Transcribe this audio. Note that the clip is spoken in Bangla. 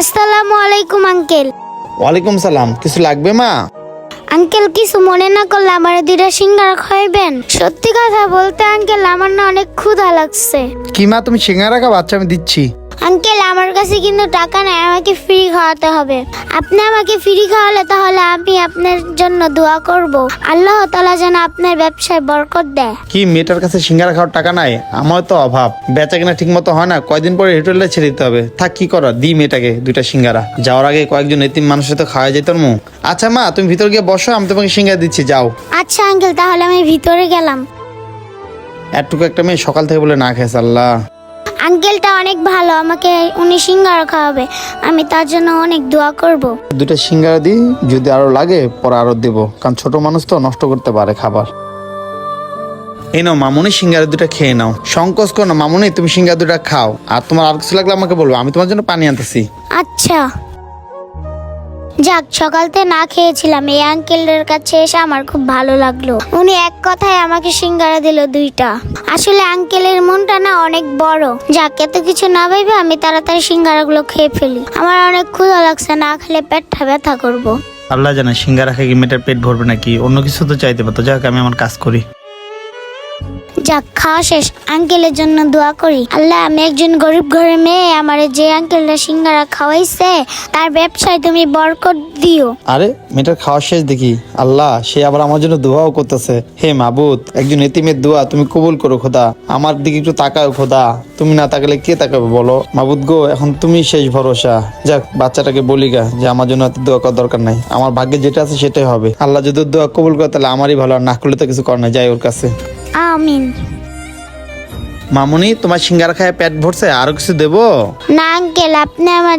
আসসালামু আলাইকুম আঙ্কেল। ওয়ালাইকুম সালাম। কিছু লাগবে মা? আঙ্কেল কিছু মনে না করলে আমার দুইটা সিঙ্গারা খাইবেন? সত্যি কথা বলতে আঙ্কেল আমার না অনেক ক্ষুধা লাগছে। কি মা, তুমি সিঙ্গারা খাও? আচ্ছা আমি দিচ্ছি। আঙ্কেল আমার কাছে কিন্তু টাকা নাই, আমাকে ফ্রি খাওয়াতে হবে। আপনি আমাকে ফ্রি খাওয়ালে তাহলে আমি আপনার জন্য দোয়া করব, আল্লাহ তাআলা যেন আপনার ব্যবসায় বরকত দেয়। কি মেয়েটার কাছে সিঙ্গারা খাওয়ার টাকা নাই? আমার তো অভাব, বেচা কিনা ঠিক মতো হয় না। কয়দিন পরে হোটেলটা ছেড়ে দিতে হবে। থাক, কি করার, দি মেয়েটাকে দুইটা সিঙ্গারা। যাওয়ার আগে কয়েকজন এতিম মানুষের তো খাওয়া যেত মুখ। আচ্ছা মা, তুমি ভিতর গিয়ে বসো, আমি তোমাকে সিঙ্গারা দিচ্ছি, যাও। আচ্ছা আঙ্কেল, তাহলে আমি ভিতরে গেলাম। এতটুকু একটা মেয়ে সকাল থেকে বলে না খেয়েছে। আল্লাহ, আঙ্কেলটা অনেক ভালো, আমাকে উনি সিঙ্গারা খাওয়াবে, আমি তার জন্য অনেক দোয়া করব। দুইটা সিঙ্গারা দিই, যদি আরো লাগে পরে আরো দেবো, কারণ ছোট মানুষ তো নষ্ট করতে পারে খাবার। এই নাও মামুনি, সিঙ্গারা দুটা খেয়ে নাও। সংকোচ করো না মামুনি, তুমি সিঙ্গারা দুটা খাও। আর তোমার আর কিছু লাগলে আমাকে বলবো, আমি তোমার জন্য পানি আনতেছি। আচ্ছা। যাক, সকালতে না খেয়েছিলাম, এই আঙ্কেলের কাছে এসে আমার খুব ভালো লাগলো। উনি এক কথায় আমাকে সিঙ্গারা দিল দুইটা। আসলে আঙ্কেলের মনটা না অনেক বড়। যাক, এত কিছু না ভেবে আমি তাড়াতাড়ি সিঙ্গারাগুলো খেয়ে ফেলি। আমার অনেক ক্ষুধা লাগছে, না খেলে পেটটা ব্যথা করবো। আল্লাহ জানে সিঙ্গারা খেয়ে কি মেয়েটার পেট ভরবে নাকি, অন্য কিছু তো চাইতে পারতো। যাক, আমি আমার কাজ করি। যাক, খাওয়া শেষ, আঙ্কেলের জন্য দোয়া করি। আল্লাহ, আমি একজন গরিব ঘরের মেয়ে, আমার যে আঙ্কেলটা সিঙ্গারা খাওয়াইছে তার ব্যবসায় তুমি বরকত দিও। আরে মেয়েটার খাওয়া শেষ দেখি। আল্লাহ, সে আবার আমার জন্য দোয়াও করতেছে। হে মাবুদ, একজন এতিমের দোয়া তুমি কবুল করো খোদা। আমার দিকে একটু তাকাও খোদা, তুমি না তাকালে কে তাকাবে বলো। মাবুদ গো, এখন তুমি শেষ ভরসা। যাক, বাচ্চাটাকে বলি গা যে আমার জন্য এত দোয়া করার দরকার নাই, আমার ভাগ্যে যেটা আছে সেটাই হবে। আল্লাহ যদি ওর দোয়া কবুল করে তাহলে আমারই ভালো, আর না করলে তো কিছু করার নাই। যাই ওর কাছে। আমিন। মামুনি, তোমার সিঙ্গারা খায় পেট ভরছে? আরো কিছু দেবো? না আঙ্কেল, আপনি আমার